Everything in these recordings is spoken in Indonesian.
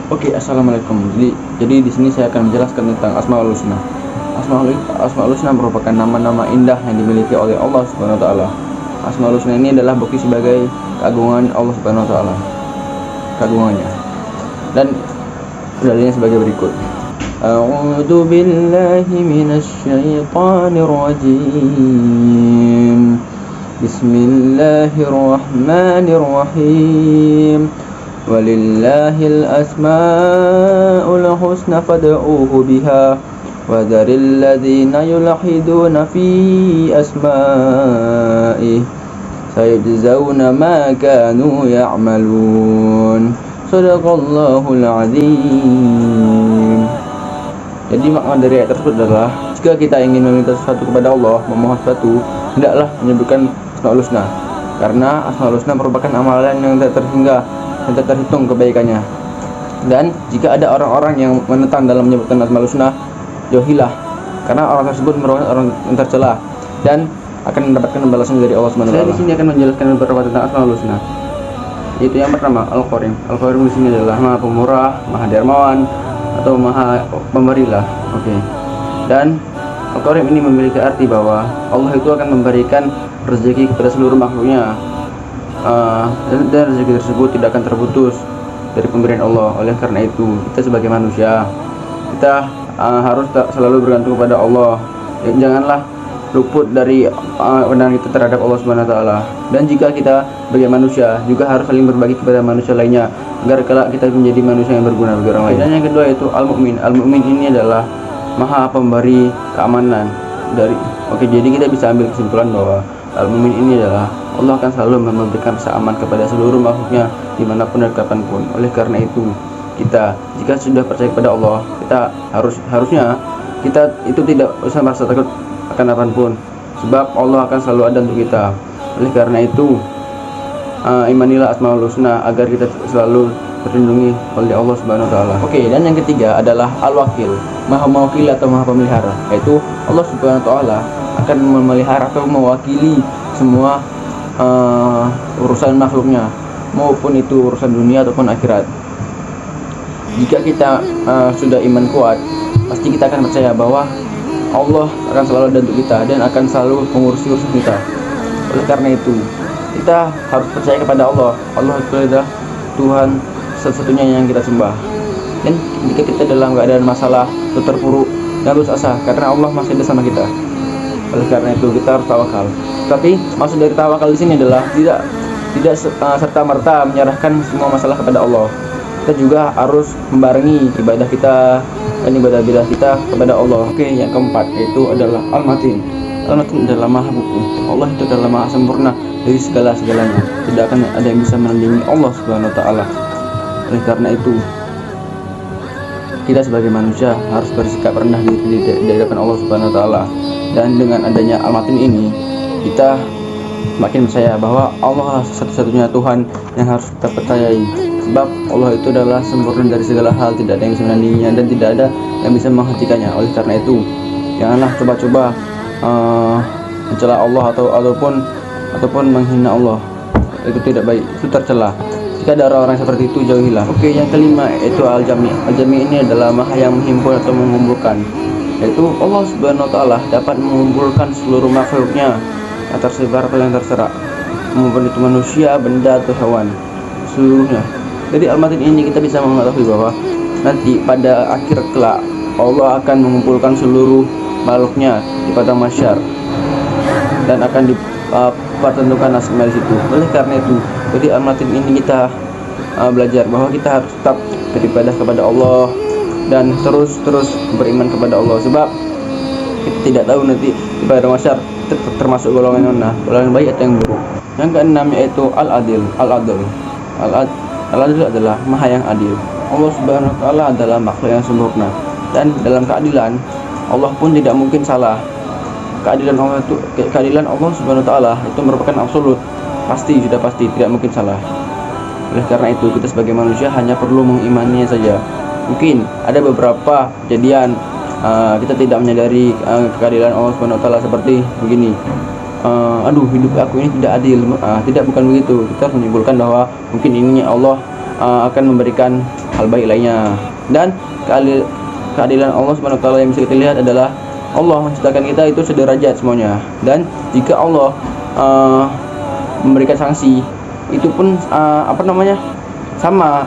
Oke, assalamualaikum. Jadi di sini saya akan menjelaskan tentang Asmaul Husna. Asmaul Husna merupakan nama-nama indah yang dimiliki oleh Allah Subhanahu wa taala. Asmaul Husna ini adalah bukti sebagai keagungan Allah Subhanahu wa taala. Keagungannya. Dan dalilnya sebagai berikut. A'udzu billahi minasy syaithanir rajim. Bismillahirrahmanirrahim. Walillahil asmaul husna fad'uuhu biha wa dzaril ladzina yulhiduna fi asma'ihi sayujzauna ma kanu ya'malun. Shadaqallahul azim. Jadi makna dari ayat tersebut adalah jika kita ingin meminta sesuatu kepada Allah, memohon sesuatu, hendaklah menyebutkan Asmaul Husna, karena Asmaul Husna merupakan amalan yang tak terhingga dan tak terhitung kebaikannya. Dan jika ada orang-orang yang menentang dalam menyebutkan Asmaul Husna, jauhilah, karena orang tersebut merupakan orang yang tercela dan akan mendapatkan balasan dari Allah Subhanahu wa taala. Saya di sini akan menjelaskan beberapa tentang Asmaul Husna. Yaitu yang pertama, Al-Qarim. Al-Qarim di sini adalah Maha Pemurah, Maha Dermawan, atau Maha Pemberilah. Oke. Dan Al-Qarim ini memiliki arti bahwa Allah itu akan memberikan rezeki kepada seluruh makhluknya. Dan rezeki tersebut tidak akan terputus dari pemberian Allah. Oleh karena itu, kita sebagai manusia, kita harus selalu bergantung kepada Allah. Janganlah luput dari pandangan kita terhadap Allah Subhanahu wa taala. Dan jika kita sebagai manusia juga harus saling berbagi kepada manusia lainnya agar kelak kita menjadi manusia yang berguna bagi orang lain. Dan yang kedua itu Al-Mu'min. Al-Mu'min ini adalah Maha Pemberi keamanan dari. Oke, jadi kita bisa ambil kesimpulan bahwa Al-Mu'min ini adalah Allah akan selalu memberikan rasa aman kepada seluruh makhluknya dimanapun dan kapanpun. Oleh karena itu, kita jika sudah percaya kepada Allah, kita harusnya kita itu tidak usah merasa takut akan apapun, sebab Allah akan selalu ada untuk kita. Oleh karena itu, imanilah Asmaul Husna agar kita selalu terlindungi oleh Allah Subhanahu wa taala. Oke, dan yang ketiga adalah Al-Wakil, Maha Mewakili atau Maha Pemelihara, yaitu Allah Subhanahu wa taala akan memelihara atau mewakili semua urusan makhluknya, maupun itu urusan dunia ataupun akhirat. Jika kita sudah iman kuat, pasti kita akan percaya bahwa Allah akan selalu ada untuk kita dan akan selalu mengurusi urusan kita. Oleh karena itu, kita harus percaya kepada Allah. Allah itu adalah Tuhan satu-satunya yang kita sembah. Dan jika kita dalam keadaan masalah atau terpuruk, jangan putus asa, karena Allah masih ada sama kita. Oleh karena itu, kita harus tawakal. Tapi maksud dari tawakal di sini adalah tidak serta-merta menyerahkan semua masalah kepada Allah. Kita juga harus membarengi ibadah kita dan ibadah kita kepada Allah. Oke, yang keempat yaitu adalah Al-Matin. Al-Matin adalah Maha Buku. Allah itu adalah Maha Sempurna dari segala-segalanya. Tidak akan ada yang bisa menandingi Allah Subhanahu wa taala. Oleh karena itu, kita sebagai manusia harus bersikap rendah diri di hadapan Allah Subhanahu wa taala. Dan dengan adanya Al-Matin ini, kita makin percaya bahwa Allah satu-satunya Tuhan yang harus kita percayai. Sebab Allah itu adalah sempurna dari segala hal, tidak ada yang bisa menandinginya dan tidak ada yang bisa menghentikannya. Oleh karena itu, janganlah coba-coba mencela Allah ataupun menghina Allah. Itu tidak baik, itu tercela. Jika ada orang-orang seperti itu, jauhilah. Oke, yang kelima yaitu Al-Jami. Al-Jami ini adalah Maha yang menghimpun atau mengumpulkan, yaitu Allah Subhanahu wa taala dapat mengumpulkan seluruh makhluknya yang tersebar atau yang terserak, maupun itu manusia, benda atau hewan, seluruhnya. Dari Al-Matin ini kita bisa mengetahui bahwa nanti pada akhir kelak Allah akan mengumpulkan seluruh makhluknya di padang mahsyar dan akan dipertentukan nasibnya di situ. Oleh karena itu, dari Al-Matin ini kita belajar bahwa kita harus tetap beribadah kepada Allah dan terus beriman kepada Allah, sebab kita tidak tahu nanti di padang mahsyar termasuk golongan mana, golongan baik atau yang buruk. Yang keenam yaitu Al-Adil. Al-Adil adalah Maha yang adil. Allah Subhanahu wa taala adalah makhluk yang sempurna, dan dalam keadilan Allah pun tidak mungkin salah. Keadilan Allah Subhanahu wa taala itu merupakan absolut, sudah pasti tidak mungkin salah. Oleh karena itu, kita sebagai manusia hanya perlu mengimaninya saja. Mungkin ada beberapa kejadian kita tidak menyadari keadilan Allah Subhanahu wa taala seperti begini. Hidup aku ini tidak adil. Bukan begitu. Kita harus menyimpulkan bahwa mungkin ini Allah akan memberikan hal baik lainnya. Dan keadilan Allah Subhanahu wa taala yang bisa kita lihat adalah Allah menciptakan kita itu sederajat semuanya. Dan jika Allah memberikan sanksi, itu pun sama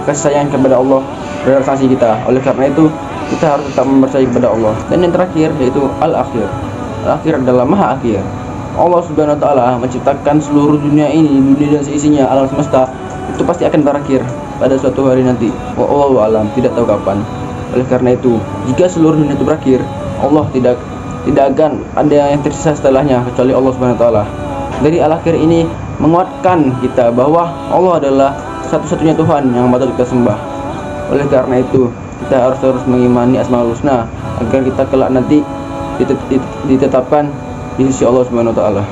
kasih sayang kepada Allah terhadap sanksi kita. Oleh karena itu kita harus tetap mempercayai kepada Allah. Dan yang terakhir yaitu al-akhir. Al-akhir adalah maha akhir. Allah Subhanahu wa taala menciptakan seluruh dunia ini, dunia dan seisinya, alam semesta, itu pasti akan berakhir pada suatu hari nanti. Wallahu alam, tidak tahu kapan. Oleh karena itu, jika seluruh dunia itu berakhir, Allah tidak akan ada yang tersisa setelahnya kecuali Allah Subhanahu wa taala. Dari al-akhir ini menguatkan kita bahwa Allah adalah satu-satunya Tuhan yang patut kita sembah. Oleh karena itu, kita harus terus mengimani Asmaul Husna agar kita kelak nanti ditetapkan di sisi Allah Subhanahu wa taala.